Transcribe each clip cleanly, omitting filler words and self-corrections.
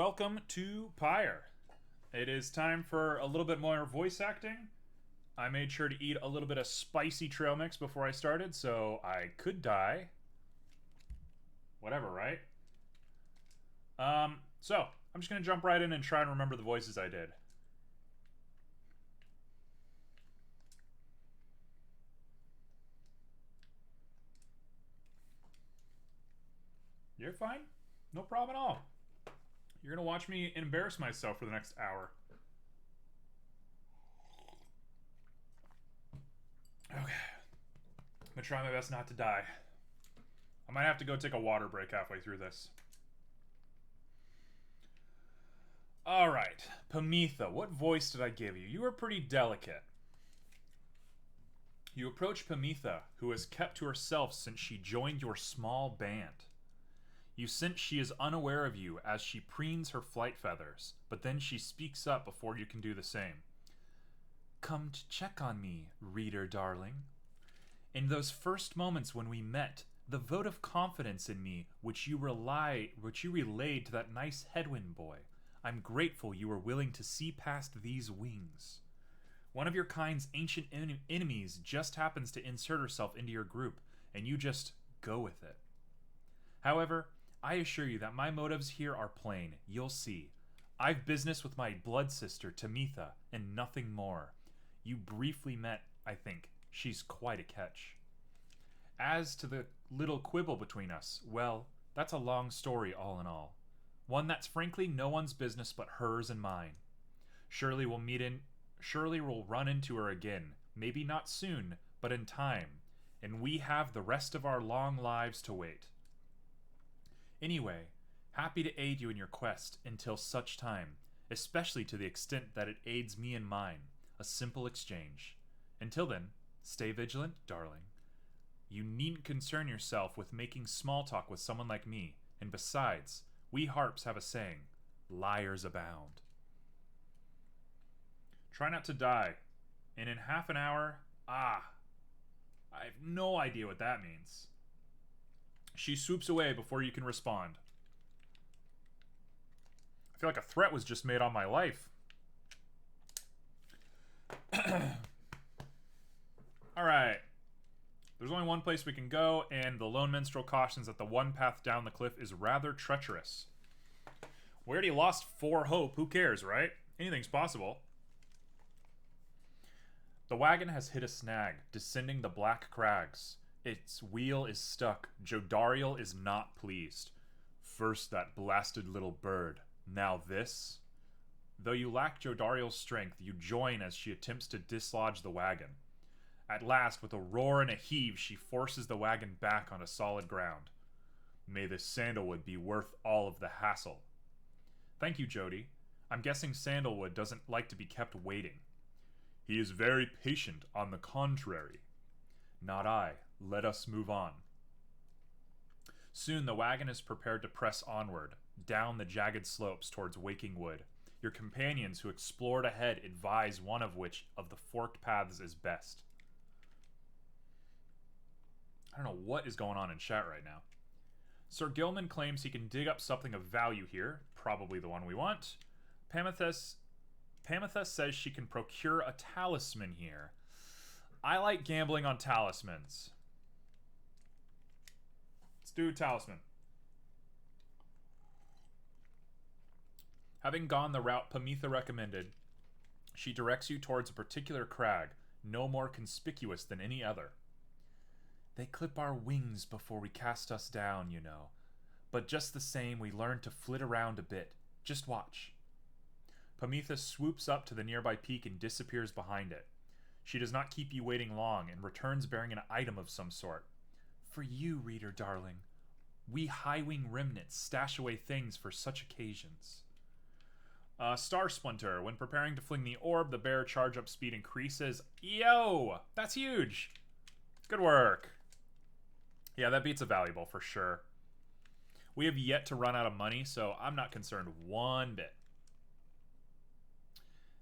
welcome to Pyre. It is time for a little bit more voice acting. I made sure to eat a little bit of spicy trail mix before I started, so I could die. Whatever, right? So I'm just gonna jump right in and try and remember the voices I did. You're fine. No problem at all. You're gonna watch me embarrass myself for the next hour. Okay. I'm gonna try my best not to die. I might have to go take a water break halfway through this. Alright. Pamitha, what voice did I give you? You were pretty delicate. You approach Pamitha, who has kept to herself since she joined your small band. You sense she is unaware of you as she preens her flight feathers, but then she speaks up before you can do the same. Come to check on me, reader darling. In those first moments when we met, the vote of confidence in me which you relayed to that nice headwind boy, I'm grateful you were willing to see past these wings. One of your kind's ancient enemies just happens to insert herself into your group, and you just go with it. However, I assure you that my motives here are plain. You'll see. I've business with my blood sister, Tamitha, and nothing more. You briefly met, I think. She's quite a catch. As to the little quibble between us, well, that's a long story all in all. One that's frankly no one's business but hers and mine. Surely we'll run into her again. Maybe not soon, but in time. And we have the rest of our long lives to wait. Anyway, happy to aid you in your quest until such time, especially to the extent that it aids me in mine. A simple exchange. Until then, stay vigilant, darling. You needn't concern yourself with making small talk with someone like me, and besides, we harps have a saying, liars abound. Try not to die. And in half an hour, I have no idea what that means. She swoops away before you can respond. I feel like a threat was just made on my life. Alright. There's only one place we can go, and the lone minstrel cautions that the one path down the cliff is rather treacherous. We already lost 4 hope. Who cares, right? Anything's possible. The wagon has hit a snag, descending the black crags. Its wheel is stuck. Jodariel is not pleased. First that blasted little bird. Now this? Though you lack Jodariel's strength, you join as she attempts to dislodge the wagon. At last, with a roar and a heave, she forces the wagon back onto solid ground. May this sandalwood be worth all of the hassle. Thank you, Jody. I'm guessing sandalwood doesn't like to be kept waiting. He is very patient, on the contrary. Not I. Let us move on. Soon the wagon is prepared to press onward, down the jagged slopes towards Waking Wood. Your companions who explored ahead advise one of which of the forked paths is best. I don't know what is going on in chat right now. Sir Gilman claims he can dig up something of value here, probably the one we want. Pamitha says she can procure a talisman here. I like gambling on talismans. Let's do a talisman. Having gone the route Pamitha recommended, she directs you towards a particular crag, no more conspicuous than any other. They clip our wings before we cast us down, you know. But just the same, we learn to flit around a bit. Just watch. Pamitha swoops up to the nearby peak and disappears behind it. She does not keep you waiting long and returns bearing an item of some sort. For you, reader darling, we high-wing remnants stash away things for such occasions. Star Splinter. When preparing to fling the orb, the bear charge-up speed increases. Yo! That's huge! Good work. Yeah, that beats a valuable for sure. We have yet to run out of money, so I'm not concerned one bit.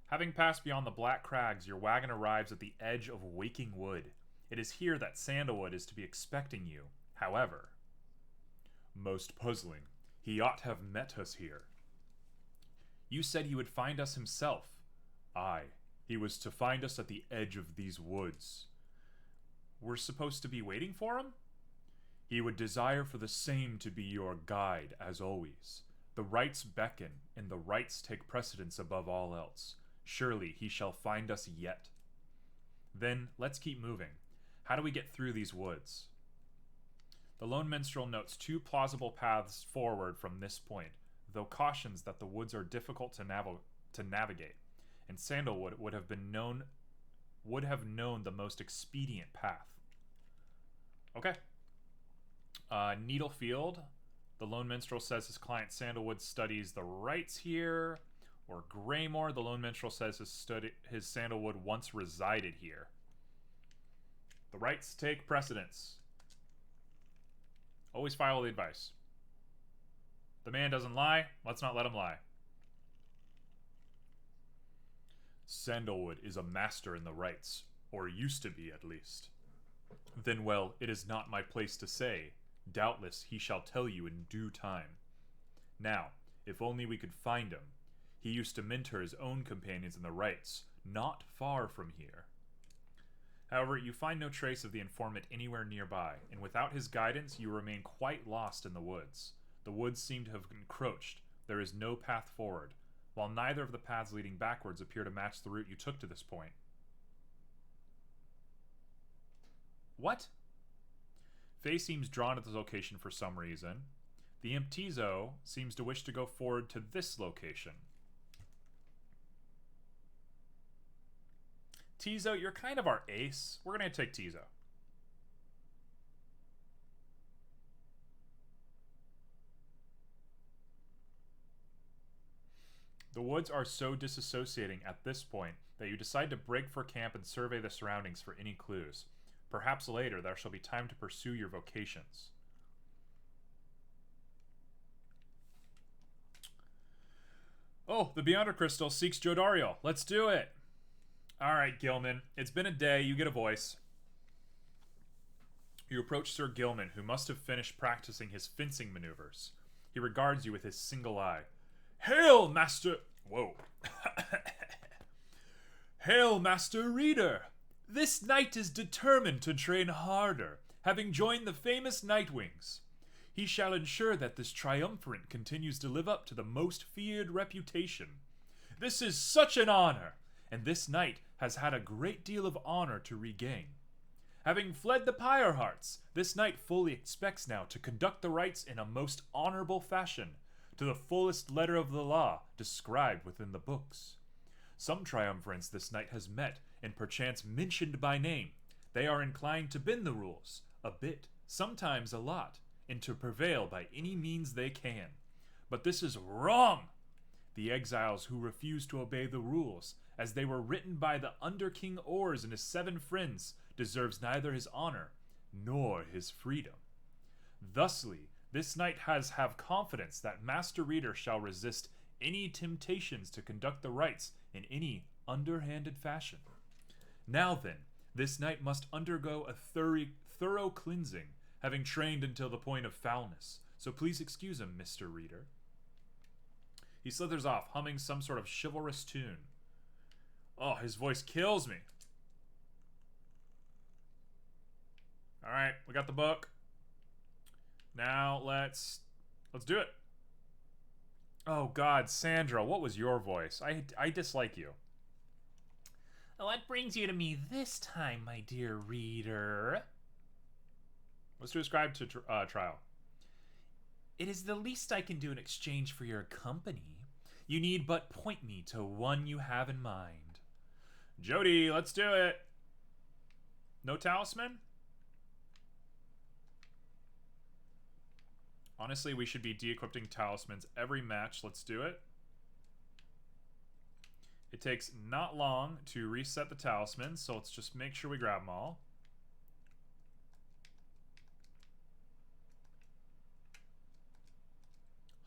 Having passed beyond the Black Crags, your wagon arrives at the edge of Waking Wood. It is here that Sandalwood is to be expecting you. However, most puzzling, he ought to have met us here. You said he would find us himself. Aye, he was to find us at the edge of these woods. We're supposed to be waiting for him? He would desire for the same to be your guide, as always. The rites beckon, and the rites take precedence above all else. Surely he shall find us yet. Then, let's keep moving. How do we get through these woods? The lone minstrel notes 2 plausible paths forward from this point, though cautions that the woods are difficult to navigate, and Sandalwood would have known the most expedient path. Okay. Needlefield. The lone minstrel says his client Sandalwood studies the rites here. Or Greymore. The lone minstrel says his Sandalwood once resided here. The rites take precedence. Always follow the advice. The man doesn't lie. Let's not let him lie. Sandalwood is a master in the rites, or used to be at least. Then, well, it is not my place to say. Doubtless he shall tell you in due time. Now, if only we could find him. He used to mentor his own companions in the rites, not far from here. However, you find no trace of the informant anywhere nearby, and without his guidance you remain quite lost in the woods. The woods seem to have encroached. There is no path forward, while neither of the paths leading backwards appear to match the route you took to this point. What? Faye seems drawn to this location for some reason. The imp Tizo seems to wish to go forward to this location. Tizo, you're kind of our ace. We're going to take Tizo. The woods are so disassociating at this point that you decide to break for camp and survey the surroundings for any clues. Perhaps later there shall be time to pursue your vocations. Oh, the Beyonder Crystal seeks Jodariel. Let's do it! Alright, Gilman. It's been a day. You get a voice. You approach Sir Gilman, who must have finished practicing his fencing maneuvers. He regards you with his single eye. Hail, Master... Whoa. Hail, Master Reader! This knight is determined to train harder, having joined the famous Nightwings. He shall ensure that this triumvirate continues to live up to the most feared reputation. This is such an honor, and this knight has had a great deal of honor to regain. Having fled the Pyre Hearts, this knight fully expects now to conduct the rites in a most honorable fashion, to the fullest letter of the law described within the books. Some triumvirates this knight has met, and perchance mentioned by name. They are inclined to bend the rules, a bit, sometimes a lot, and to prevail by any means they can. But this is wrong! The exiles who refuse to obey the rules, as they were written by the Under-King Ors and his 7 friends, deserves neither his honor, nor his freedom. Thusly, this knight has have confidence that Master Reader shall resist any temptations to conduct the rites in any underhanded fashion. Now then, this knight must undergo a thorough cleansing, having trained until the point of foulness, so please excuse him, Mr. Reader. He slithers off, humming some sort of chivalrous tune. Oh, his voice kills me. Alright, we got the book. Now, let's do it. Oh God, Sandra, what was your voice? I dislike you. What brings you to me this time, my dear reader? Let's do ascribe to trial. It is the least I can do in exchange for your company. You need but point me to one you have in mind. Jody, let's do it. No talisman? Honestly, we should be de-equipping talismans every match. Let's do it. It takes not long to reset the talismans, so let's just make sure we grab them all.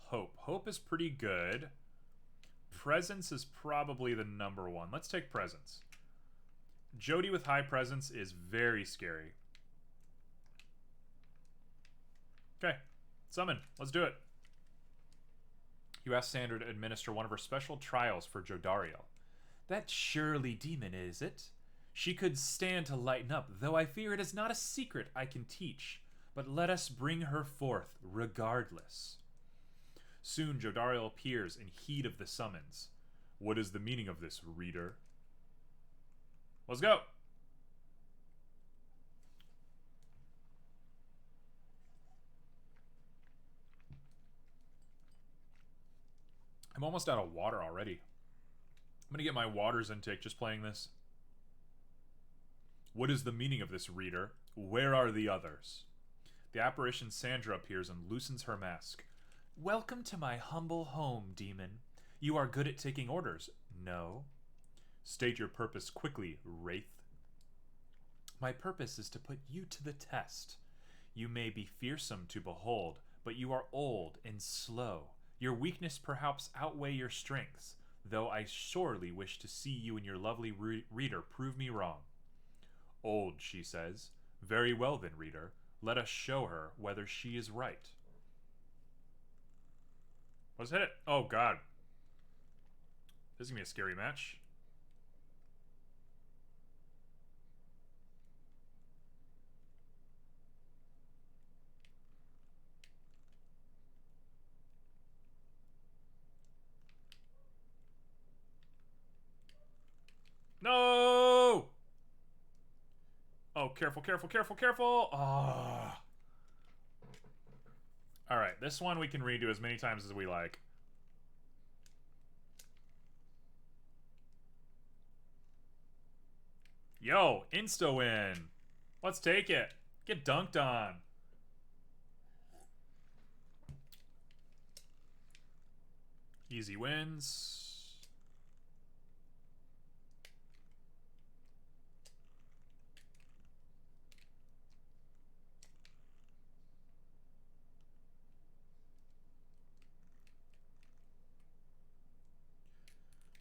Hope. Hope is pretty good. Presence is probably the number 1. Let's take Presence. Jody with high presence is very scary. Okay. Summon. Let's do it. You ask Sandra to administer one of her special trials for Jodariel. That surely demon, is it? She could stand to lighten up, though I fear it is not a secret I can teach. But let us bring her forth regardless. Soon Jodariel appears in heed of the summons. What is the meaning of this, reader? Let's go! I'm almost out of water already. I'm gonna get my water's intake just playing this. What is the meaning of this, reader? Where are the others? The apparition Sandra appears and loosens her mask. Welcome to my humble home, demon. You are good at taking orders, no? State your purpose quickly, wraith. My purpose is to put you to the test. You may be fearsome to behold, but you are old and slow. Your weakness perhaps outweigh your strengths, though I sorely wish to see you and your lovely reader prove me wrong. Old, she says. Very well then, reader. Let us show her whether she is right. Let's hit it. Oh, God. This is going to be a scary match. No! Oh, careful, careful, careful, careful. Ah. All right, this one we can redo as many times as we like. Yo, insta-win. Let's take it. Get dunked on. Easy wins.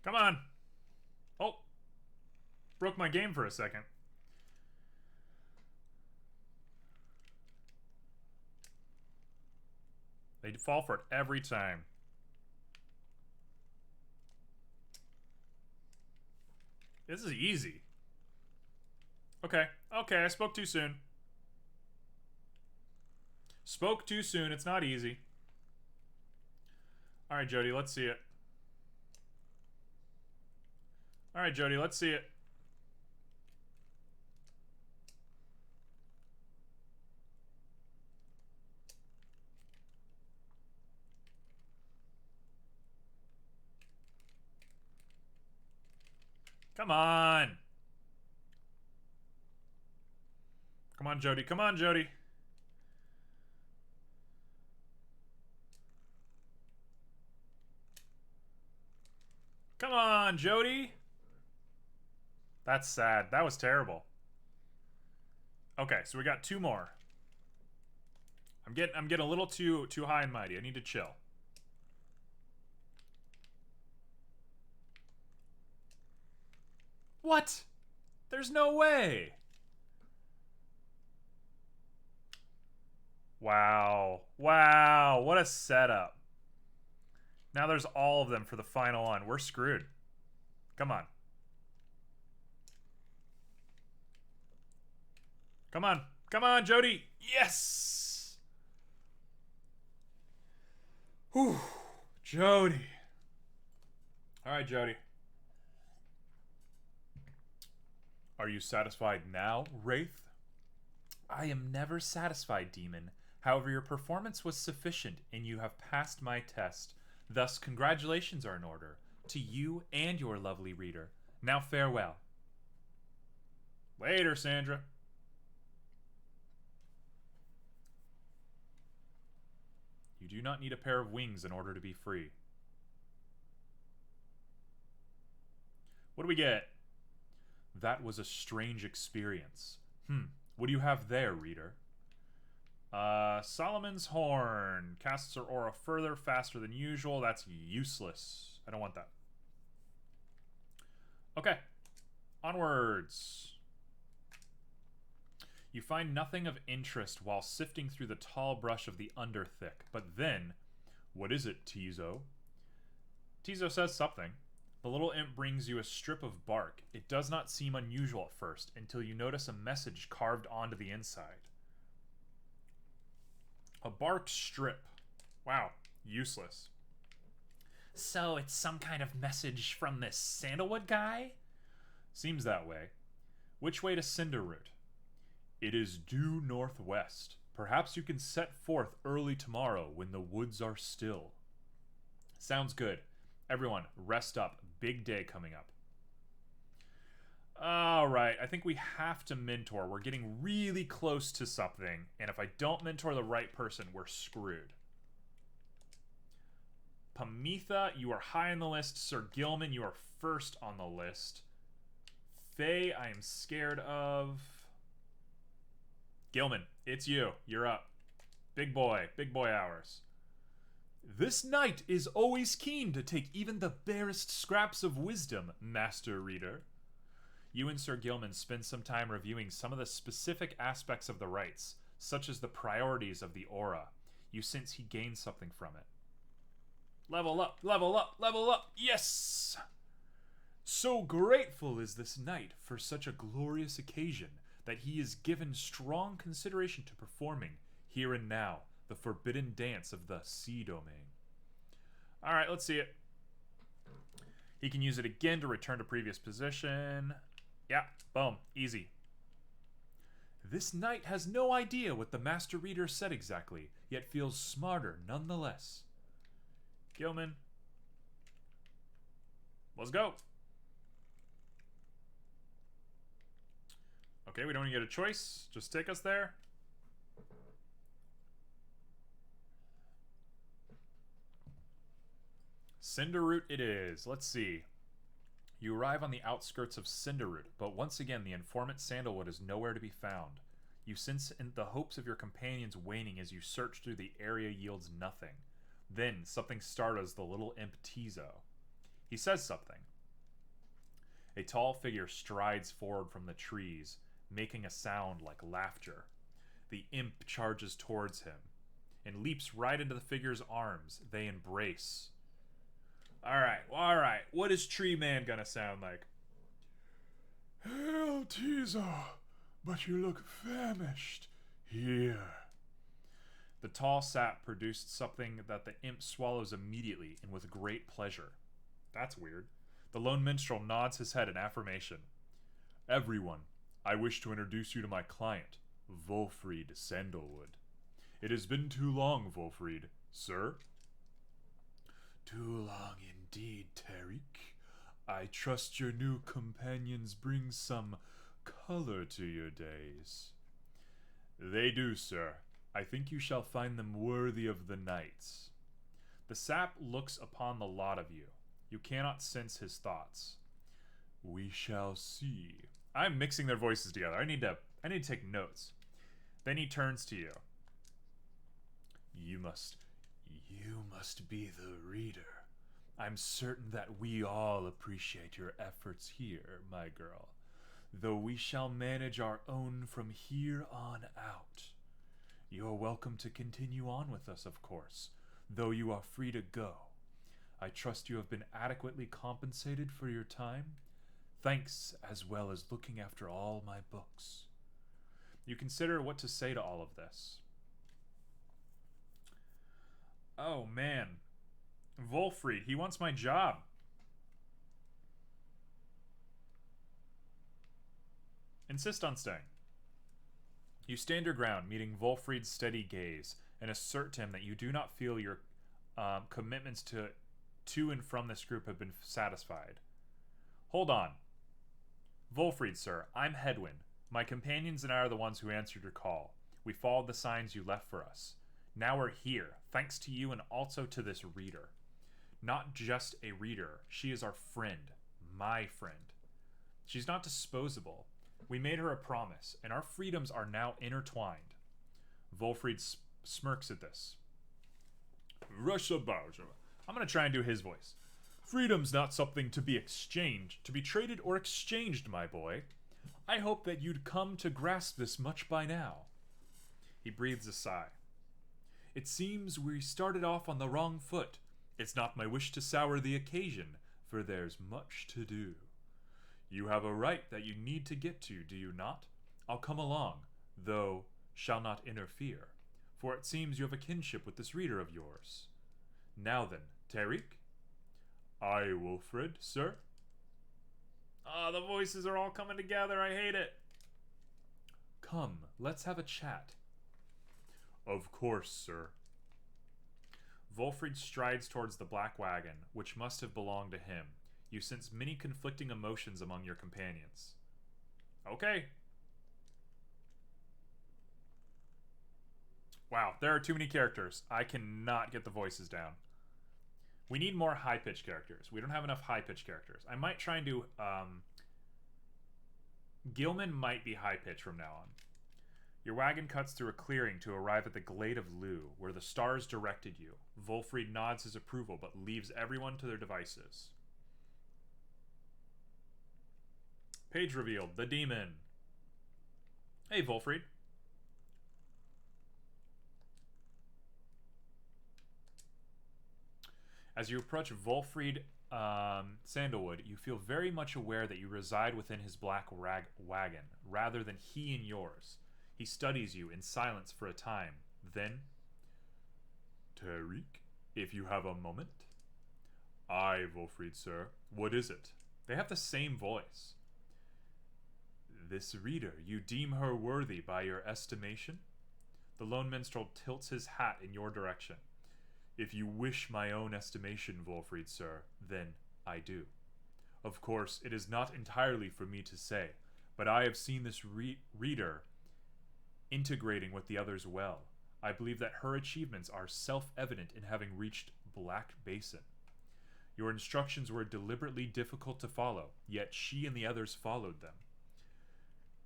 Come on. Oh. Broke my game for a second. They fall for it every time. This is easy. Okay. Okay, I spoke too soon. Spoke too soon. It's not easy. All right, Jody, let's see it. All right, Jody, let's see it. Come on. Come on, Jody. Come on, Jody. Come on, Jody. That's sad. That was terrible. Okay, so we got two more. I'm getting a little too high and mighty. I need to chill. What? There's no way. Wow. Wow. What a setup. Now there's all of them for the final one. We're screwed. Come on. Come on. Come on, Jody. Yes. Whew. Jody. All right, Jody. Are you satisfied now, Wraith? I am never satisfied, demon. However, your performance was sufficient, and you have passed my test. Thus, congratulations are in order, to you and your lovely reader. Now farewell. Later, Sandra. You do not need a pair of wings in order to be free. What do we get? That was a strange experience. What do you have there, reader? Solomon's Horn. Casts her aura further, faster than usual. That's useless. I don't want that. Okay. Onwards. You find nothing of interest while sifting through the tall brush of the underthick. But then, what is it, Tizo? Tizo says something. The little imp brings you a strip of bark. It does not seem unusual at first until you notice a message carved onto the inside. A bark strip. Wow, useless. So it's some kind of message from this sandalwood guy? Seems that way. Which way to Cinderroot? It is due northwest. Perhaps you can set forth early tomorrow when the woods are still. Sounds good. Everyone, rest up. Big day coming up. Alright, I think we have to mentor. We're getting really close to something, and if I don't mentor the right person, we're screwed. Pamitha, you are high on the list. Sir Gilman, you are first on the list. Faye, I am scared of. Gilman, it's you. You're up. Big boy hours. This knight is always keen to take even the barest scraps of wisdom, Master Reader. You and Sir Gilman spend some time reviewing some of the specific aspects of the rites, such as the priorities of the aura. You sense he gains something from it. Level up, level up, level up, yes! So grateful is this knight for such a glorious occasion that he is given strong consideration to performing, here and now, the forbidden dance of the sea domain. Alright, let's see it. He can use it again to return to previous position. Yeah, boom, easy. This knight has no idea what the Master Reader said exactly, yet feels smarter nonetheless. Gilman. Let's go. Okay, we don't even get a choice. Just take us there. Cinderroot it is. Let's see. You arrive on the outskirts of Cinderroot, but once again the informant Sandalwood is nowhere to be found. You sense the hopes of your companions waning as you search through the area yields nothing. Then something startles the little imp Tizo. He says something. A tall figure strides forward from the trees, making a sound like laughter. The imp charges towards him and leaps right into the figure's arms. They embrace. Alright. What is Tree Man gonna sound like? Hail, Tizo, but you look famished. Here. The tall sap produced something that the imp swallows immediately and with great pleasure. That's weird. The lone minstrel nods his head in affirmation. Everyone, I wish to introduce you to my client, Wolfried Sandalwood. It has been too long, Wolfried. Sir? Too long indeed, Tariq. I trust your new companions bring some color to your days. They do, sir. I think you shall find them worthy of the knights. The sap looks upon the lot of you. You cannot sense his thoughts. We shall see. I'm mixing their voices together. I need to take notes. Then he turns to you. You must be the reader. I'm certain that we all appreciate your efforts here, my girl, though we shall manage our own from here on out. You're welcome to continue on with us, of course, though you are free to go. I trust you have been adequately compensated for your time. Thanks, as well as looking after all my books. You consider what to say to all of this. Oh, man. Wolfried, he wants my job. Insist on staying. You stand your ground, meeting Wolfried's steady gaze, and assert to him that you do not feel your commitments to and from this group have been satisfied. Hold on. Wolfried, sir, I'm Hedwin. My companions and I are the ones who answered your call. We followed the signs you left for us. Now we're here, thanks to you and also to this reader. Not just a reader, she is our friend. My friend. She's not disposable. We made her a promise, and our freedoms are now intertwined. Wolfried smirks at this. Russia Bowser. I'm going to try and do his voice. Freedom's not something to be exchanged, to be traded or exchanged, my boy. I hope that you'd come to grasp this much by now. He breathes a sigh. It seems we started off on the wrong foot. It's not my wish to sour the occasion, for there's much to do. You have a right that you need to get to, do you not? I'll come along, though shall not interfere, for it seems you have a kinship with this reader of yours. Now then, Tariq? Aye, Wilfred, sir? Ah, the voices are all coming together, I hate it. Come, let's have a chat. Of course, sir. Wolfried strides towards the black wagon, which must have belonged to him. You sense many conflicting emotions among your companions. Okay. Wow, there are too many characters. I cannot get the voices down. We need more high-pitched characters. We don't have enough high-pitched characters. I might try and do... Gilman might be high-pitched from now on. Your wagon cuts through a clearing to arrive at the Glade of Lu, where the stars directed you. Wolfried nods his approval, but leaves everyone to their devices. Page revealed. The Demon. Hey, Wolfried. As you approach Wolfried Sandalwood, you feel very much aware that you reside within his black wagon, rather than he in yours. He studies you in silence for a time. Then, Tariq, if you have a moment. Aye, Wolfried, sir. What is it? They have the same voice. This reader, you deem her worthy by your estimation? The lone minstrel tilts his hat in your direction. If you wish my own estimation, Wolfried, sir, then I do. Of course, it is not entirely for me to say, but I have seen this reader integrating with the others well. I believe that her achievements are self-evident in having reached Black Basin. Your instructions were deliberately difficult to follow, yet she and the others followed them.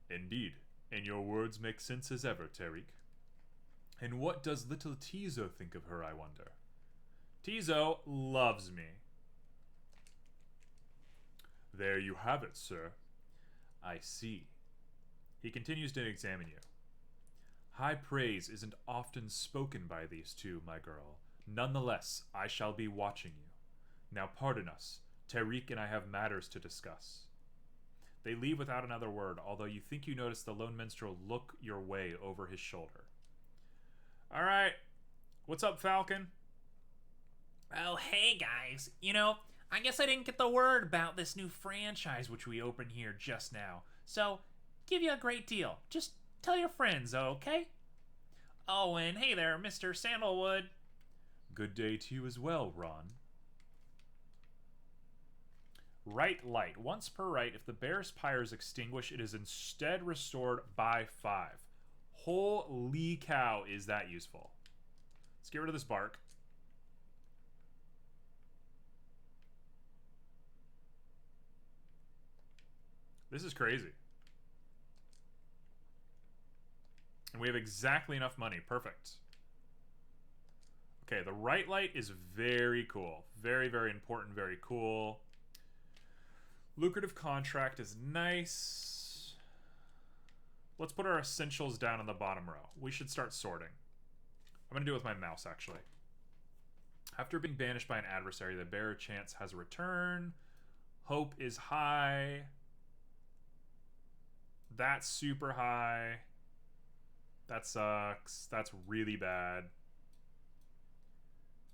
Indeed, and your words make sense as ever, Tariq. And what does little Tizo think of her, I wonder? Tizo loves me. There you have it, sir. I see. He continues to examine you. High praise isn't often spoken by these two, my girl. Nonetheless, I shall be watching you. Now pardon us. Tariq and I have matters to discuss. They leave without another word, although you think you notice the lone minstrel look your way over his shoulder. Alright. What's up, Falcon? Oh, hey guys. You know, I guess I didn't get the word about this new franchise which we opened here just now. So, give you a great deal. Just tell your friends, okay? Oh, and hey there, Mr. Sandalwood. Good day to you as well, Ron. Right light. Once per right, if the bear's pyre is extinguished, it is instead restored by 5. Holy cow, is that useful. Let's get rid of this bark. This is crazy. And we have exactly enough money. Perfect. Okay, the right light is very cool. Very, very important. Very cool. Lucrative contract is nice. Let's put our essentials down in the bottom row. We should start sorting. I'm going to do it with my mouse, actually. After being banished by an adversary, the bearer chance has a return. Hope is high. That's super high. That sucks. That's really bad.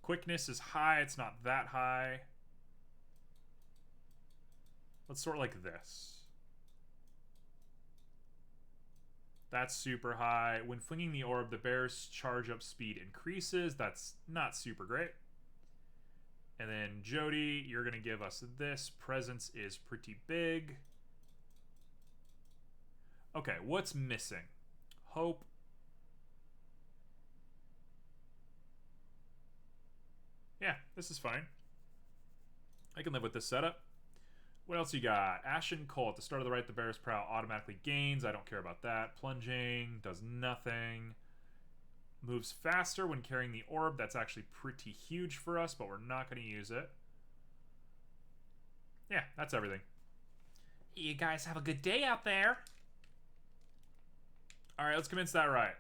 Quickness is high. It's not that high. Let's sort like this. That's super high. When flinging the orb, the bear's charge up speed increases. That's not super great. And then Jody, you're going to give us this. Presence is pretty big. Okay, what's missing? Hope. Yeah, this is fine. I can live with this setup. What else you got? Ashen Coal. At the start of the right, the bear's prow automatically gains. I don't care about that. Plunging. Does nothing. Moves faster when carrying the orb. That's actually pretty huge for us, but we're not going to use it. Yeah, that's everything. You guys have a good day out there. Alright, let's commence that right.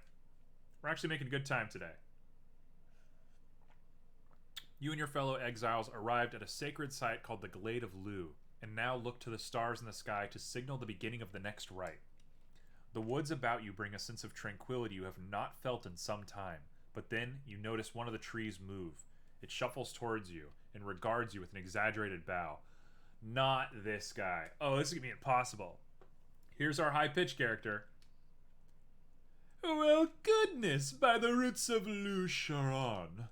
We're actually making good time today. You and your fellow exiles arrived at a sacred site called the Glade of Lu, and now look to the stars in the sky to signal the beginning of the next rite. The woods about you bring a sense of tranquility you have not felt in some time, but then you notice one of the trees move. It shuffles towards you and regards you with an exaggerated bow. Not this guy. Oh, this is gonna be impossible. Here's our high-pitched character. Well, goodness, by the roots of Lu Charon.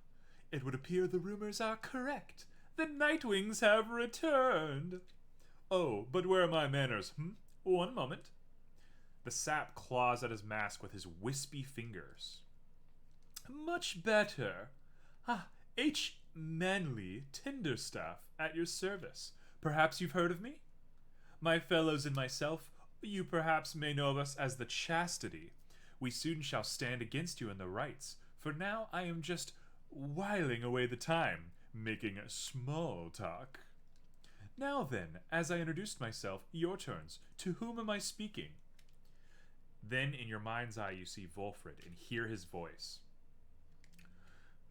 It would appear the rumors are correct. The Nightwings have returned. Oh, but where are my manners, One moment. The sap claws at his mask with his wispy fingers. Much better. H. Manly Tinderstaff at your service. Perhaps you've heard of me? My fellows and myself, you perhaps may know of us as the Chastity. We soon shall stand against you in the rites. For now I am just whiling away the time, making small talk. Now then, as I introduced myself, your turns. To whom am I speaking? Then in your mind's eye you see Wolfred and hear his voice.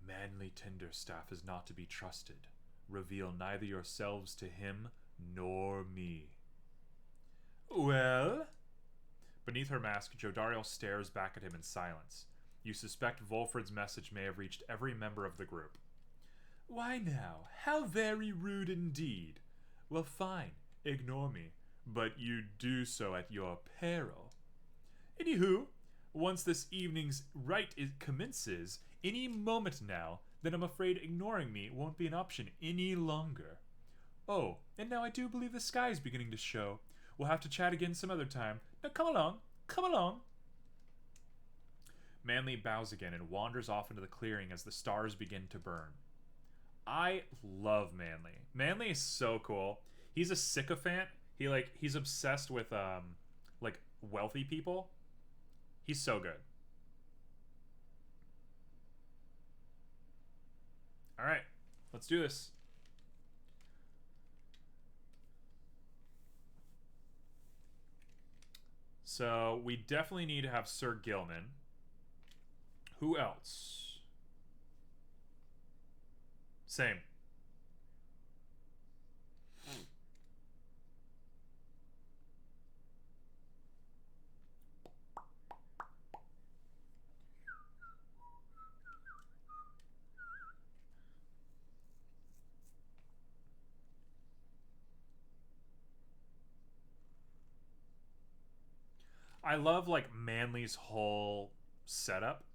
Manly Tinderstaff is not to be trusted. Reveal neither yourselves to him nor me. Well? Beneath her mask, Jodariel stares back at him in silence. You suspect Wolfred's message may have reached every member of the group. Why now, how very rude indeed. Well, fine, ignore me, but you do so at your peril. Anywho, once this evening's rite commences, any moment now, then I'm afraid ignoring me won't be an option any longer. Oh, and now I do believe the sky is beginning to show. We'll have to chat again some other time. Now come along, come along. Manly bows again and wanders off into the clearing as the stars begin to burn. I love Manly. Manly is so cool. He's a sycophant. He's obsessed with wealthy people. He's so good. All right, let's do this. So we definitely need to have Sir Gilman. Who else? Same. I love Manly's whole setup.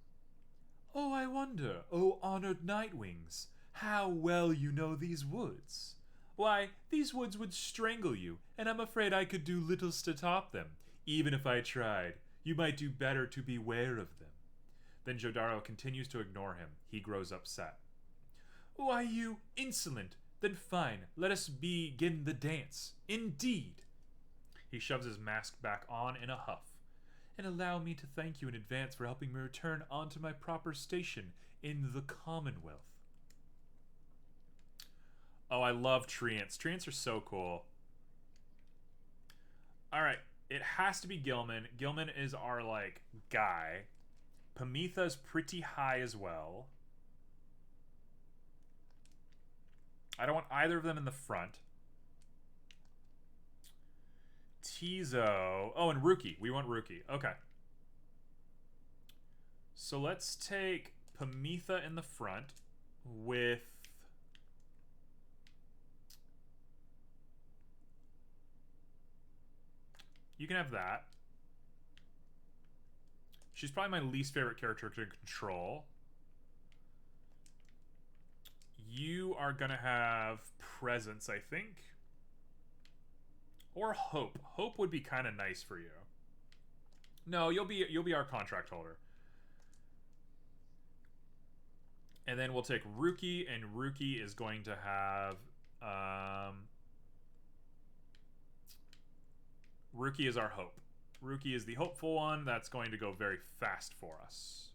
Oh, I wonder, oh honored Nightwings, how well you know these woods. Why, these woods would strangle you, and I'm afraid I could do little to top them. Even if I tried, you might do better to beware of them. Then Jodaro continues to ignore him. He grows upset. Why, you insolent! Then fine, let us begin the dance. Indeed! He shoves his mask back on in a huff. And allow me to thank you in advance for helping me return onto my proper station in the Commonwealth. Oh, I love treants. Treants are so cool. Alright, it has to be Gilman. Gilman is our, guy. Pamitha's pretty high as well. I don't want either of them in the front. Tizo. Oh, and Rookie. We want Rookie. Okay. So let's take Pamitha in the front with... You can have that. She's probably my least favorite character to control. You are going to have Presence, I think. Or Hope. Hope would be kind of nice for you. No, you'll be our contract holder. And then we'll take Rookie, and Rookie is going to have Rookie is our Hope. Rookie is the hopeful one. That's going to go very fast for us.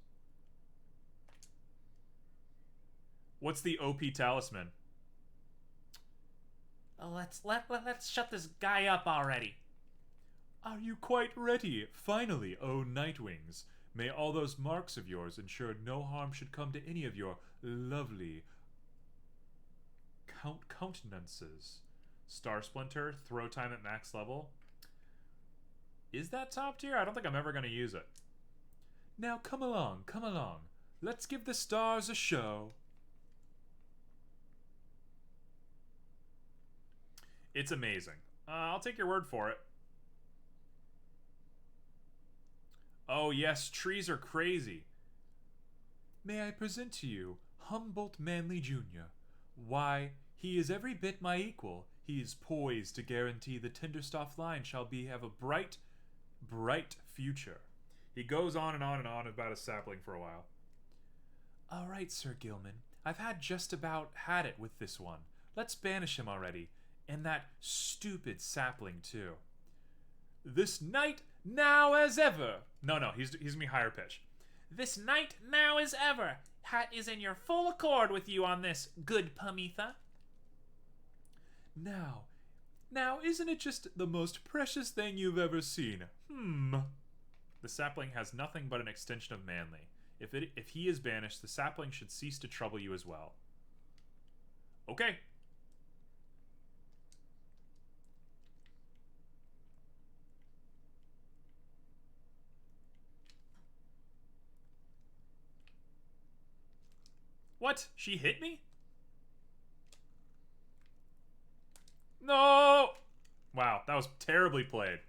What's the OP talisman? Let's shut this guy up already. Are you quite ready? Finally, oh Nightwings. May all those marks of yours ensure no harm should come to any of your lovely countenances. Star Splinter, throw time at max level. Is that top tier? I don't think I'm ever going to use it. Now come along, come along. Let's give the stars a show. It's amazing. I'll take your word for it. Oh yes, trees are crazy. May I present to you Humboldt Manley Jr. Why, he is every bit my equal. He is poised to guarantee the Tenderstoff line shall have a bright, bright future. He goes on and on and on about a sapling for a while. All right, Sir Gilman. I've just about had it with this one. Let's banish him already. And that stupid sapling, too. This night, now as ever. No, he's gonna be higher pitch. This night, now as ever. Hat is in your full accord with you on this, good Pamitha. Now, isn't it just the most precious thing you've ever seen? The sapling has nothing but an extension of Manly. If he is banished, the sapling should cease to trouble you as well. Okay. What? She hit me? No! Wow, that was terribly played.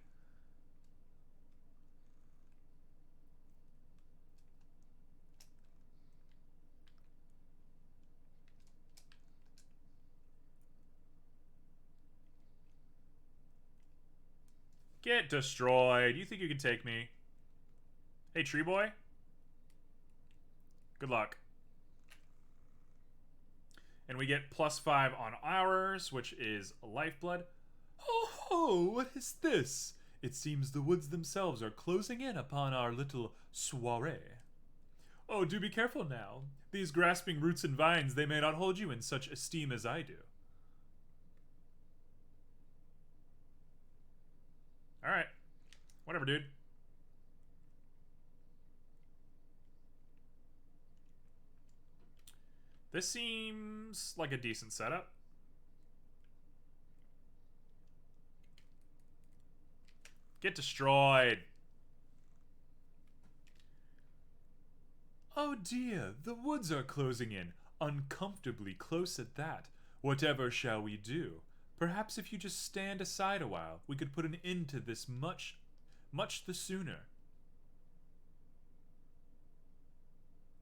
Get destroyed. You think you can take me? Hey, tree boy. Good luck. And we get +5 on ours, which is lifeblood. Oh, what is this? It seems the woods themselves are closing in upon our little soiree. Oh, do be careful now. These grasping roots and vines, they may not hold you in such esteem as I do. Alright. Whatever, dude. This seems like a decent setup. Get destroyed. Oh dear, the woods are closing in. Uncomfortably close at that. Whatever shall we do? Perhaps if you just stand aside a while, we could put an end to this much the sooner.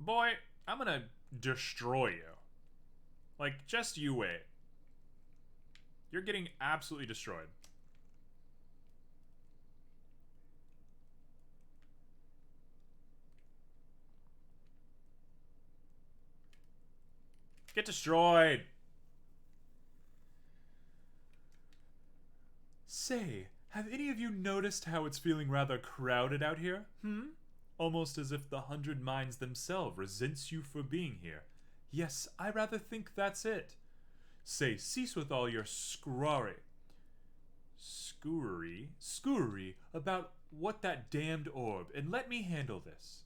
Boy, I'm gonna destroy you. Like, just you wait. You're getting absolutely destroyed. Get destroyed. Say, have any of you noticed how it's feeling rather crowded out here? Almost as if the 100 Minds themselves resents you for being here. Yes, I rather think that's it. Say, cease with all your scurry about what that damned orb, and let me handle this.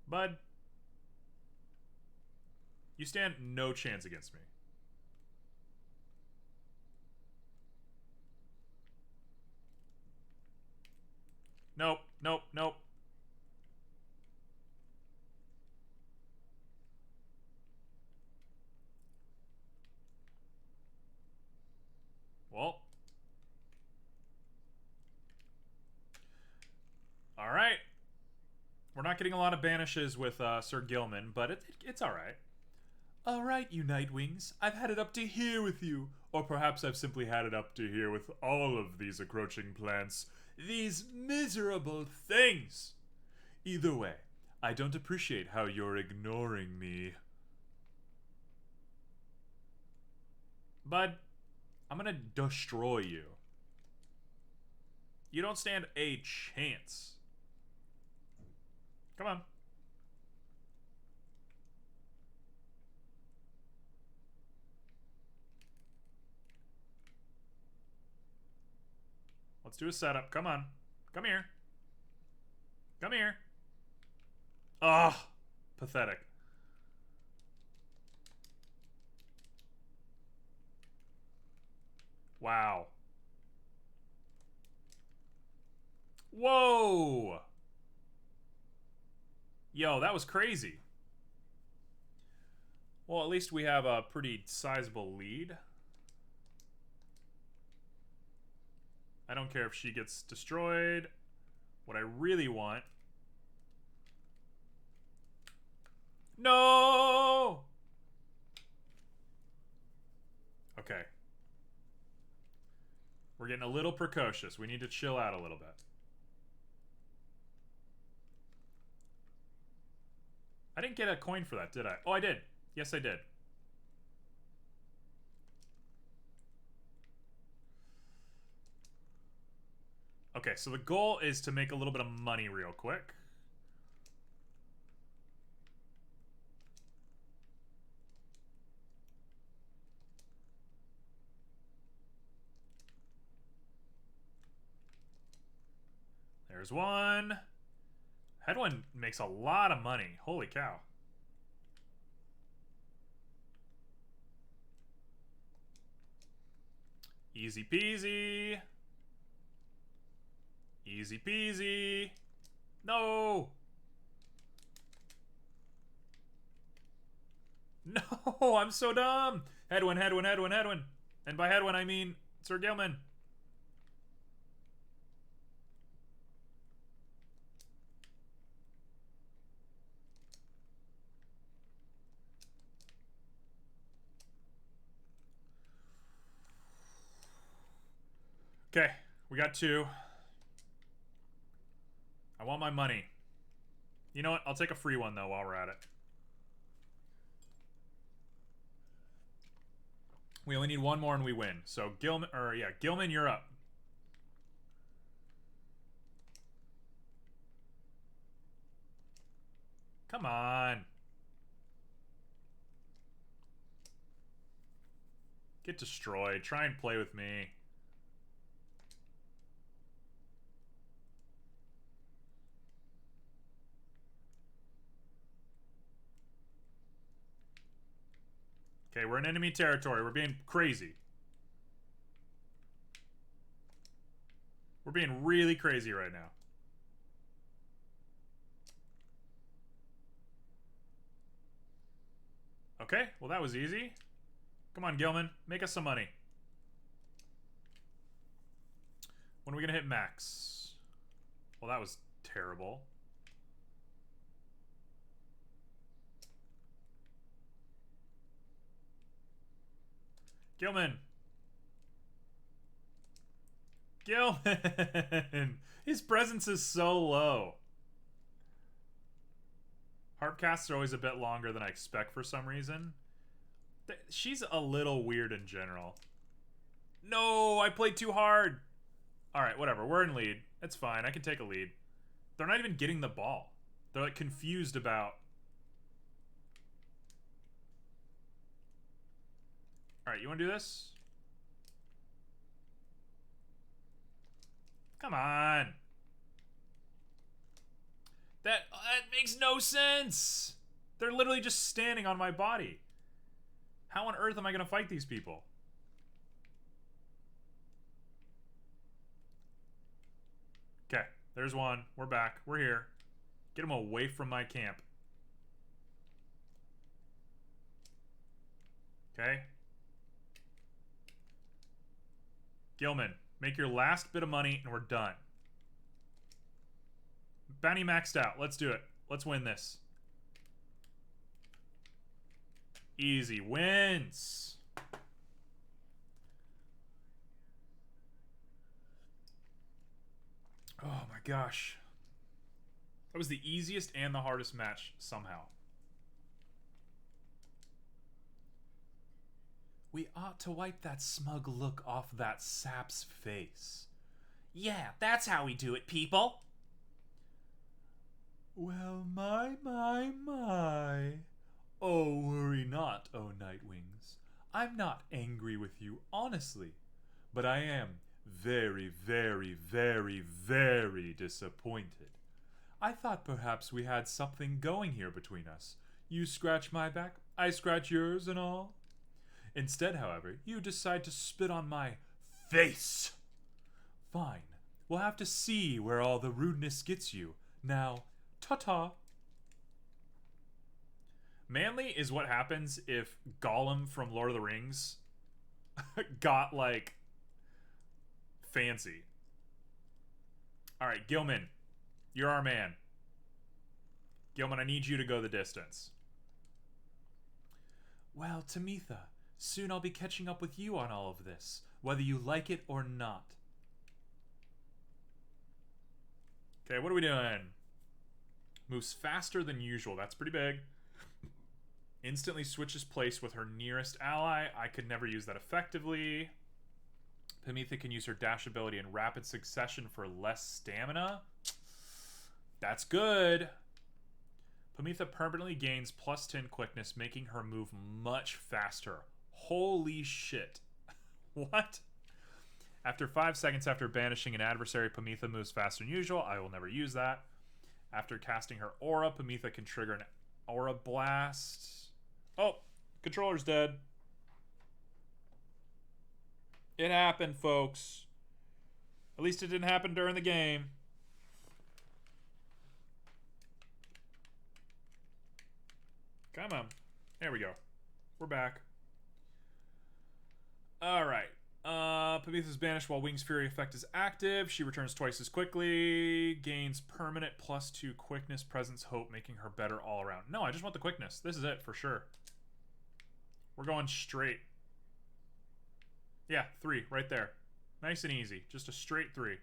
Bud, you stand no chance against me. Nope, nope, nope. Well. Alright. We're not getting a lot of banishes with Sir Gilman, but it's alright. Alright, you Nightwings. I've had it up to here with you. Or perhaps I've simply had it up to here with all of these encroaching plants. These miserable things! Either way, I don't appreciate how you're ignoring me. Bud, I'm gonna destroy you. You don't stand a chance. Come on. Let's do a setup. Come on. Come here. Come here. Ugh. Pathetic. Wow. Whoa! Yo, that was crazy. Well, at least we have a pretty sizable lead. I don't care if she gets destroyed. What I really want... No! Okay. We're getting a little precocious. We need to chill out a little bit. I didn't get a coin for that, did I? Oh, I did. Yes, I did. Okay, so the goal is to make a little bit of money real quick. There's one. Head one makes a lot of money. Holy cow. Easy peasy. Easy peasy. No. No, I'm so dumb. Headwind, headwind, headwind, headwind. And by headwind, I mean Sir Gilman. Okay, we got two. I want my money. You know what? I'll take a free one, though, while we're at it. We only need one more and we win. So, Gilman, Gilman, you're up. Come on. Get destroyed. Try and play with me. Okay, we're in enemy territory. We're being crazy. We're being really crazy right now. Okay, well that was easy. Come on, Gilman. Make us some money. When are we gonna hit max? Well, that was terrible. Gilman! Gilman! His presence is so low. Harpcasts are always a bit longer than I expect for some reason. She's a little weird in general. No, I played too hard. Alright, whatever. We're in lead. It's fine. I can take a lead. They're not even getting the ball. They're like confused about... Alright, you want to do this? Come on. That makes no sense. They're literally just standing on my body. How on earth am I going to fight these people? Okay, there's one. We're back. We're here. Get them away from my camp. Okay. Gilman, make your last bit of money and we're done. Bounty maxed out. Let's do it. Let's win this. Easy wins. Oh my gosh. That was the easiest and the hardest match somehow. We ought to wipe that smug look off that sap's face. Yeah, that's how we do it, people. Well, my. Oh, worry not, oh Nightwings. I'm not angry with you, honestly. But I am very, very, very, very disappointed. I thought perhaps we had something going here between us. You scratch my back, I scratch yours and all. Instead, however, you decide to spit on my face. Fine. We'll have to see where all the rudeness gets you. Now, ta-ta. Manly is what happens if Gollum from Lord of the Rings got, like, fancy. Alright, Gilman. You're our man. Gilman, I need you to go the distance. Well, Tamitha, soon I'll be catching up with you on all of this, whether you like it or not. Okay, what are we doing? Moves faster than usual. That's pretty big. Instantly switches place with her nearest ally. I could never use that effectively. Pamitha can use her dash ability in rapid succession for less stamina. That's good. Pamitha permanently gains plus 10 quickness, making her move much faster. Holy shit. What? After 5 seconds after banishing an adversary, Pamitha moves faster than usual. I will never use that. After casting her aura, Pamitha can trigger an aura blast. Oh, controller's dead. It happened, folks. At least it didn't happen during the game. Come on. There we go. We're back. Alright. Pamitha's banished while Wing's Fury effect is active. She returns twice as quickly. Gains permanent +2 quickness, presence, hope, making her better all around. No, I just want the quickness. This is it for sure. We're going straight. Yeah, 3 right there. Nice and easy. Just a straight 3.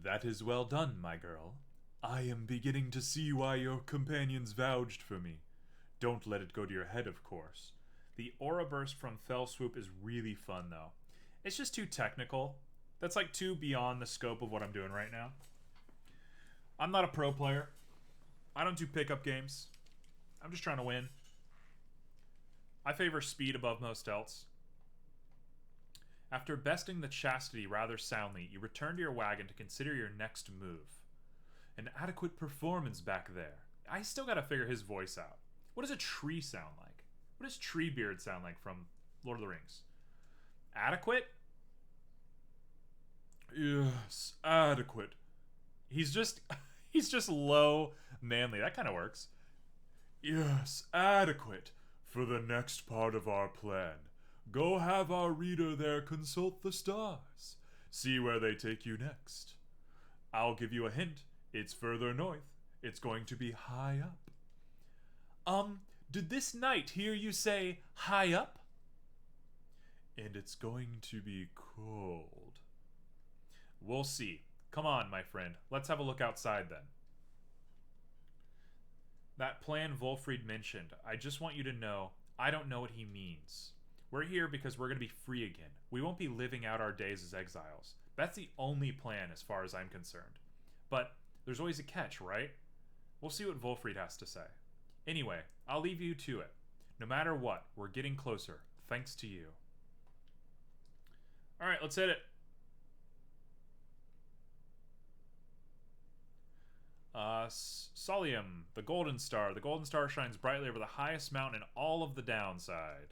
That is well done, my girl. I am beginning to see why your companions vouched for me. Don't let it go to your head, of course. The aura burst from Fell Swoop is really fun, though. It's just too technical. That's like too beyond the scope of what I'm doing right now. I'm not a pro player. I don't do pickup games. I'm just trying to win. I favor speed above most else. After besting the chastity rather soundly, you return to your wagon to consider your next move. An adequate performance back there. I still gotta figure his voice out. What does a tree sound like? What does Treebeard sound like from Lord of the Rings? Adequate? Yes, adequate. He's just low, manly. That kind of works. Yes, adequate for the next part of our plan. Go have our reader there consult the stars. See where they take you next. I'll give you a hint. It's further north. It's going to be high up. Did this knight hear you say high up? And it's going to be cold. We'll see. Come on, my friend. Let's have a look outside then. That plan Wolfried mentioned, I just want you to know, I don't know what he means. We're here because we're going to be free again. We won't be living out our days as exiles. That's the only plan as far as I'm concerned. But there's always a catch, right? We'll see what Wolfried has to say. Anyway, I'll leave you to it. No matter what, we're getting closer, thanks to you. Alright, let's hit it. Solium, the Golden Star. The Golden Star shines brightly over the highest mountain in all of the downside.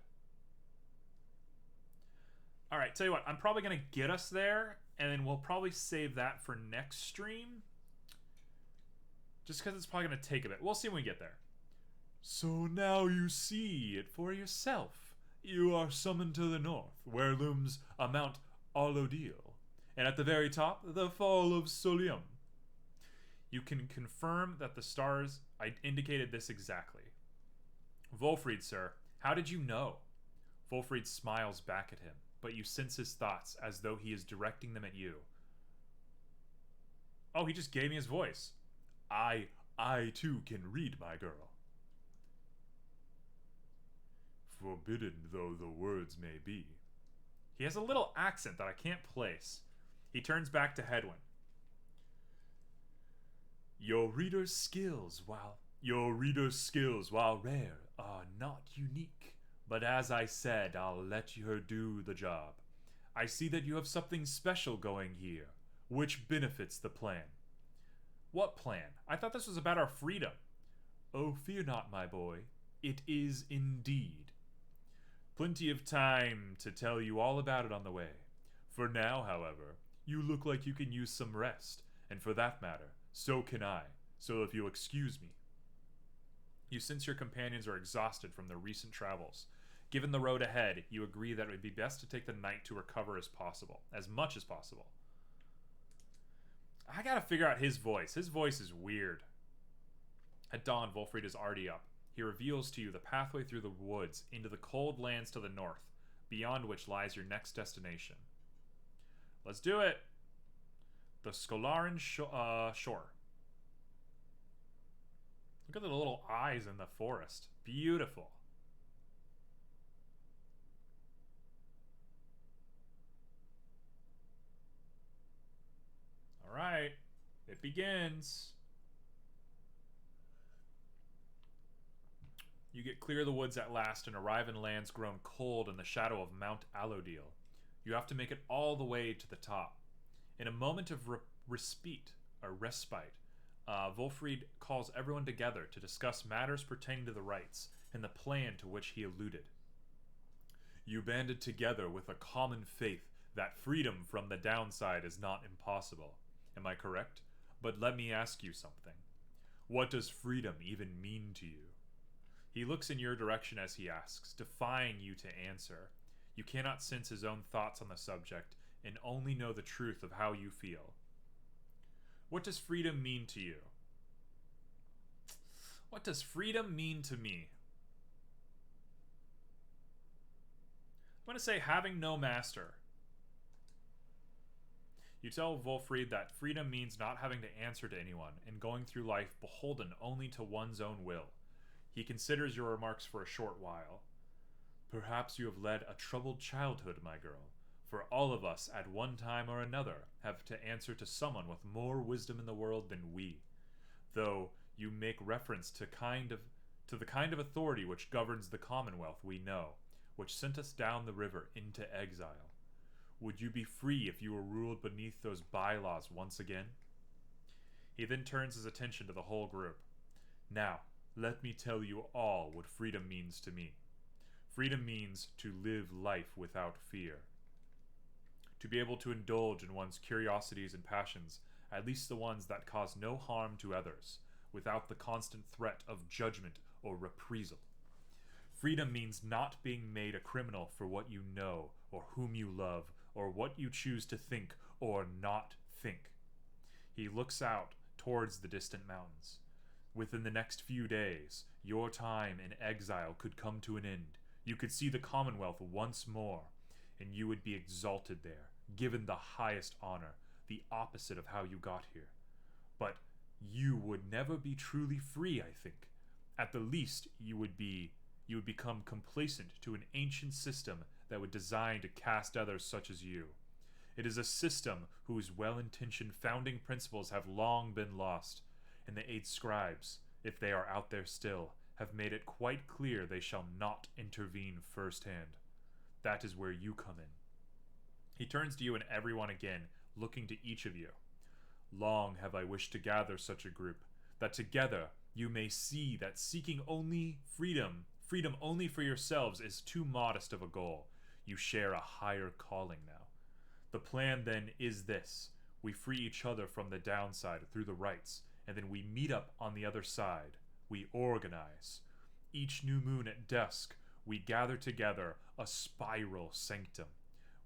Alright, tell you what, I'm probably going to get us there, and then we'll probably save that for next stream. Just because it's probably going to take a bit. We'll see when we get there. So now you see it for yourself. You are summoned to the north, where looms a Mount Arlodil, and at the very top, the Fall of Solium. You can confirm that the stars indicated this exactly. Wolfried, sir, how did you know? Wolfried smiles back at him, but you sense his thoughts as though he is directing them at you. Oh, he just gave me his voice. I too can read, my girl. Forbidden though the words may be. He has a little accent that I can't place. He turns back to Hedwyn. Your reader's skills, while rare, are not unique. But as I said, I'll let her do the job. I see that you have something special going here, which benefits the plan. What plan? I thought this was about our freedom. Oh, fear not, my boy. It is indeed. Plenty of time to tell you all about it on the way. For now, however, you look like you can use some rest, and for that matter, so can I, so if you'll excuse me. You sense your companions are exhausted from their recent travels. Given the road ahead, you agree that it would be best to take the night to recover as much as possible. I gotta figure out his voice. His voice is weird. At dawn, Wolfried is already up. He reveals to you the pathway through the woods into the cold lands to the north, beyond which lies your next destination. Let's do it! The Skolarin Shore. Look at the little eyes in the forest. Beautiful. Alright, it begins. You get clear of the woods at last and arrive in lands grown cold in the shadow of Mount Allodil. You have to make it all the way to the top. In a moment of respite, Wolfried calls everyone together to discuss matters pertaining to the rites and the plan to which he alluded. You banded together with a common faith that freedom from the downside is not impossible. Am I correct? But let me ask you something. What does freedom even mean to you? He looks in your direction as he asks, defying you to answer. You cannot sense his own thoughts on the subject and only know the truth of how you feel. What does freedom mean to you? What does freedom mean to me? I'm going to say having no master. You tell Wolfried that freedom means not having to answer to anyone and going through life beholden only to one's own will. He considers your remarks for a short while. Perhaps you have led a troubled childhood, my girl, for all of us at one time or another have to answer to someone with more wisdom in the world than we, though you make reference to the kind of authority which governs the commonwealth we know, which sent us down the river into exile. Would you be free if you were ruled beneath those bylaws once again? He then turns his attention to the whole group. Now, let me tell you all what freedom means to me. Freedom means to live life without fear. To be able to indulge in one's curiosities and passions, at least the ones that cause no harm to others, without the constant threat of judgment or reprisal. Freedom means not being made a criminal for what you know, or whom you love, or what you choose to think or not think. He looks out towards the distant mountains. Within the next few days, your time in exile could come to an end. You could see the Commonwealth once more, and you would be exalted there, given the highest honor, the opposite of how you got here. But you would never be truly free, I think. At the least, you would become complacent to an ancient system that was designed to cast others such as you. It is a system whose well-intentioned founding principles have long been lost, and the 8 scribes, if they are out there still, have made it quite clear they shall not intervene firsthand. That is where you come in. He turns to you and everyone again, looking to each of you. Long have I wished to gather such a group, that together you may see that seeking only freedom only for yourselves is too modest of a goal. You share a higher calling now. The plan then is this. We free each other from the downside through the rites, and then we meet up on the other side. We organize. Each new moon at dusk, we gather together a spiral sanctum.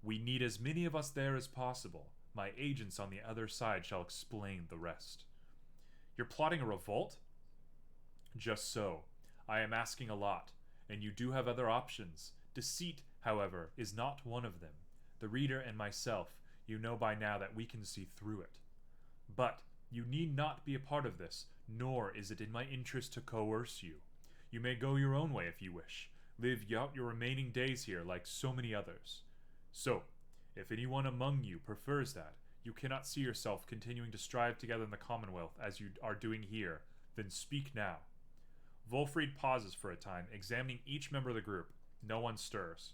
We need as many of us there as possible. My agents on the other side shall explain the rest. You're plotting a revolt? Just so. I am asking a lot, and you do have other options. Deceit, however, is not one of them. The reader and myself, you know by now that we can see through it. But you need not be a part of this, nor is it in my interest to coerce you. You may go your own way if you wish. Live out your remaining days here like so many others. So, if anyone among you prefers that, you cannot see yourself continuing to strive together in the Commonwealth as you are doing here, then speak now. Wolfried pauses for a time, examining each member of the group. No one stirs.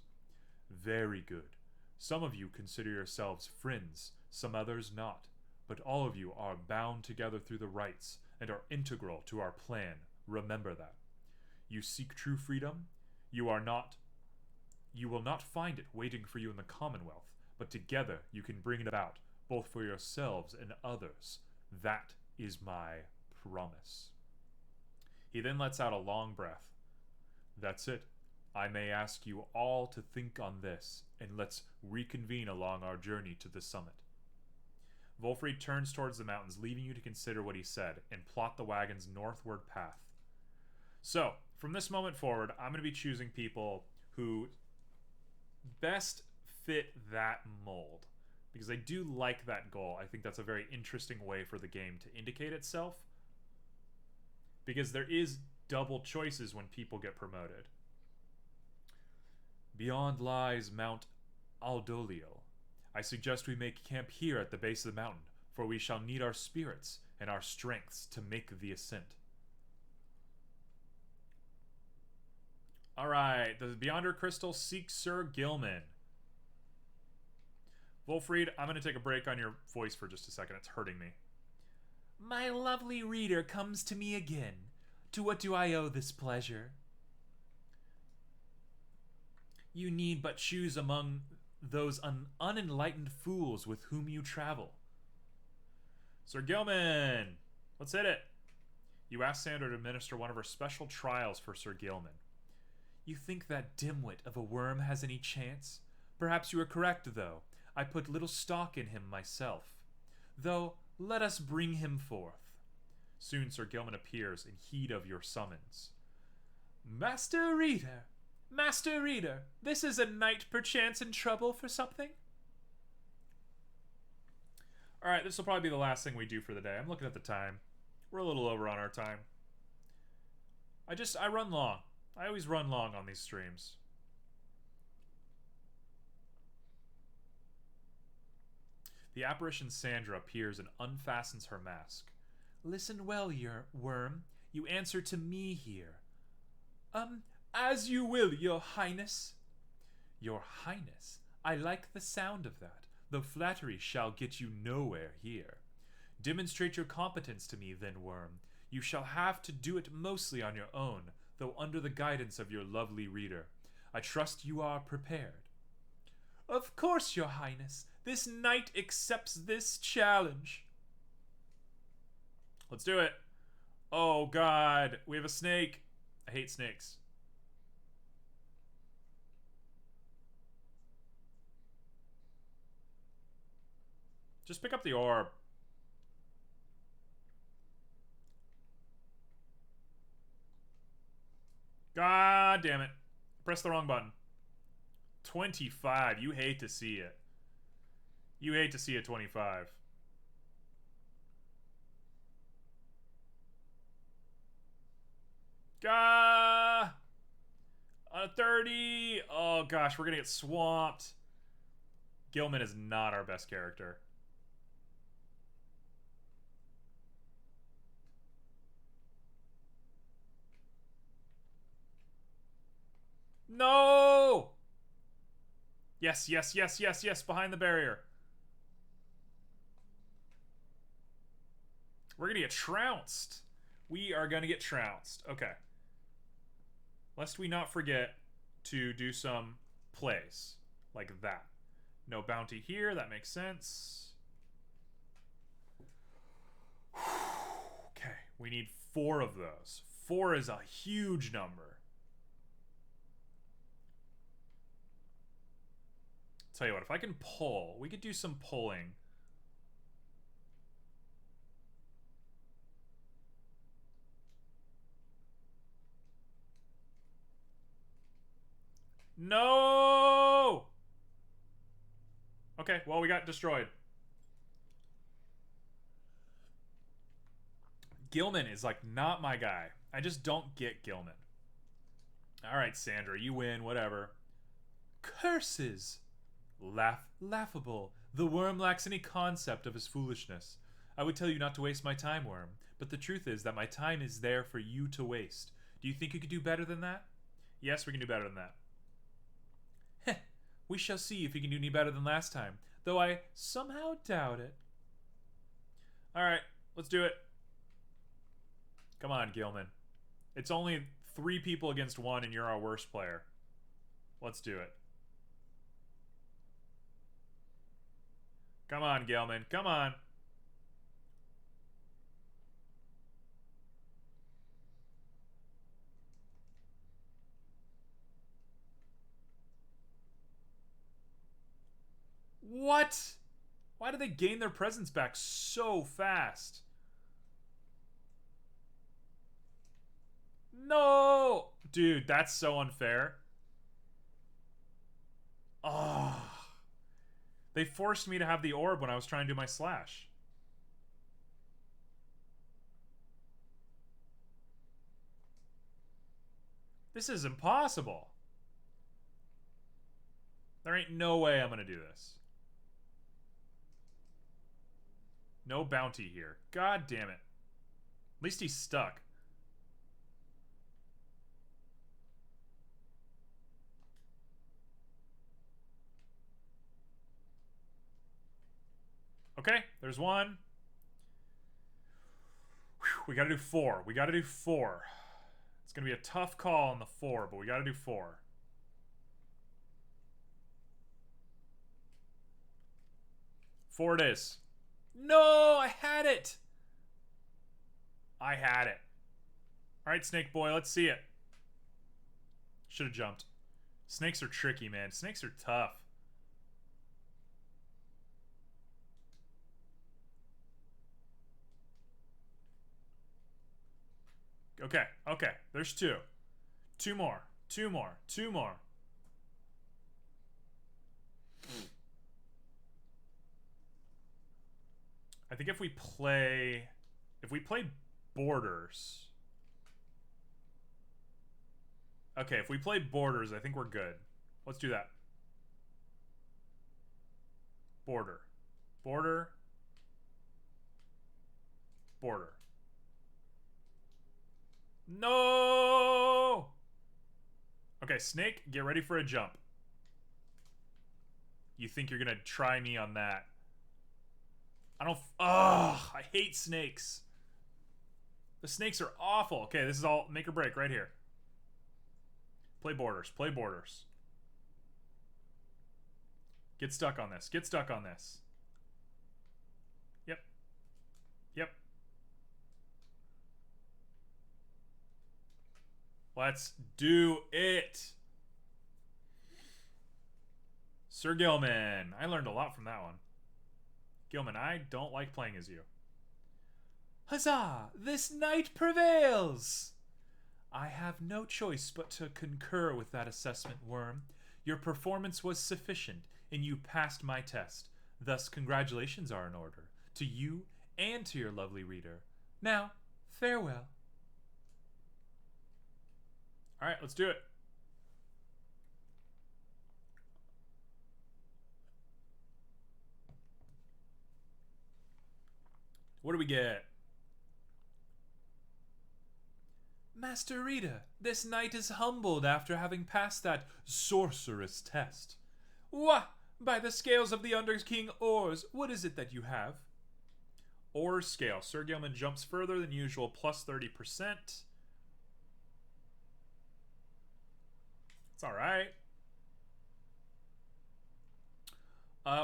Very good. Some of you consider yourselves friends, some others not, but all of you are bound together through the rites and are integral to our plan. Remember that. You seek true freedom? You are not You will not find it waiting for you in the Commonwealth, but together you can bring it about, both for yourselves and others. That is my promise. He then lets out a long breath. That's it. I may ask you all to think on this, and let's reconvene along our journey to the summit. Wolfried turns towards the mountains, leaving you to consider what he said, and plot the wagon's northward path. So, from this moment forward, I'm going to be choosing people who best fit that mold, because I do like that goal. I think that's a very interesting way for the game to indicate itself, because there is double choices when people get promoted. Beyond lies Mount Aldolio. I suggest we make camp here at the base of the mountain, for we shall need our spirits and our strengths to make the ascent. Alright, the Beyonder Crystal seeks Sir Gilman. Wolfried, I'm going to take a break on your voice for just a second. It's hurting me. My lovely reader comes to me again. To what do I owe this pleasure? You need but choose among those unenlightened fools with whom you travel. Sir Gilman! Let's hit it! You ask Sandra to administer one of her special trials for Sir Gilman. You think that dimwit of a worm has any chance? Perhaps you are correct, though. I put little stock in him myself. Though, let us bring him forth. Soon Sir Gilman appears in heed of your summons. Master Reader! Master Reader, this is a knight perchance in trouble for something? Alright, this will probably be the last thing we do for the day. I'm looking at the time. We're a little over on our time. I run long. I always run long on these streams. The apparition Sandra appears and unfastens her mask. Listen well, your worm. You answer to me here. As you will, your highness. Your highness? I like the sound of that, though flattery shall get you nowhere here. Demonstrate your competence to me, then, worm. You shall have to do it mostly on your own, though under the guidance of your lovely reader. I trust you are prepared. Of course, your highness. This knight accepts this challenge. Let's do it. Oh, God. We have a snake. I hate snakes. Just pick up the orb. God damn it. Press the wrong button. 25. You hate to see it. You hate to see a 25. Gah! On a 30. Oh gosh, we're gonna get swamped. Gilman is not our best character. No! Yes, yes, yes, yes, yes, behind the barrier. We're gonna get trounced. We are gonna get trounced. Okay. Lest we not forget to do some plays. Like that. No bounty here, that makes sense. Okay, we need 4 of those. 4 is a huge number. Tell you what, if I can pull, we could do some pulling. No! Okay, well, we got destroyed. Gilman is, like, not my guy. I just don't get Gilman. Alright, Sandra, you win, whatever. Curses! Laughable. The worm lacks any concept of his foolishness. I would tell you not to waste my time, worm, but the truth is that my time is there for you to waste. Do you think you could do better than that? Yes, we can do better than that. Heh, we shall see if you can do any better than last time, though I somehow doubt it. Alright, let's do it. Come on, Gilman. It's only 3 people against 1 and you're our worst player. Let's do it. Come on, Gilman. Come on. What? Why did they gain their presence back so fast? No! Dude, that's so unfair. Oh. They forced me to have the orb when I was trying to do my slash. This is impossible. There ain't no way I'm gonna do this. No bounty here. God damn it. At least he's stuck. Okay, there's one. Whew, we gotta do 4. We gotta do 4. It's gonna be a tough call on the 4, but we gotta do 4. Four it is. No, I had it. I had it. All right, Snake Boy, let's see it. Should have jumped. Snakes are tricky, man. Snakes are tough. Okay, okay. There's 2. 2 more. 2 more. 2 more. I think if we play Borders. Okay, if we play Borders, I think we're good. Let's do that. Border. Border. Border. No! Okay, Snake, get ready for a jump. You think you're gonna try me on that? I don't. Ugh, I hate snakes. The snakes are awful. Okay, this is all make or break right here. Play Borders. Play Borders. Get stuck on this. Get stuck on this. Yep. Yep. Let's do it. Sir Gilman. I learned a lot from that one. Gilman, I don't like playing as you. Huzzah! This knight prevails! I have no choice but to concur with that assessment, Worm. Your performance was sufficient, and you passed my test. Thus, congratulations are in order, to you and to your lovely reader. Now, farewell. Alright, let's do it. What do we get? Master Reader, this knight is humbled after having passed that sorceress test. Wah! By the scales of the Under King Ors, what is it that you have? Ors scale. Sir Gilman jumps further than usual, plus 30%. It's alright.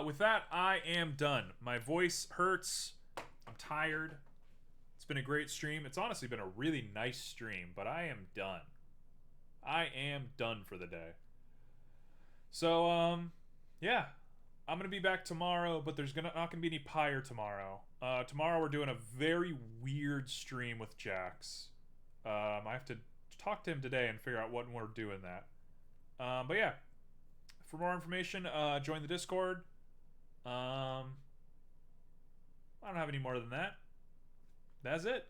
With that, I am done. My voice hurts. I'm tired. It's been a great stream. It's honestly been a really nice stream, but I am done. I am done for the day. So, yeah. I'm going to be back tomorrow, but there's not going to be any Pyre tomorrow. Tomorrow we're doing a very weird stream with Jax. I have to talk to him today and figure out when we're doing that. But yeah. For more information, join the Discord. I don't have any more than that. That's it.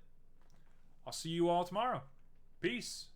I'll see you all tomorrow. Peace.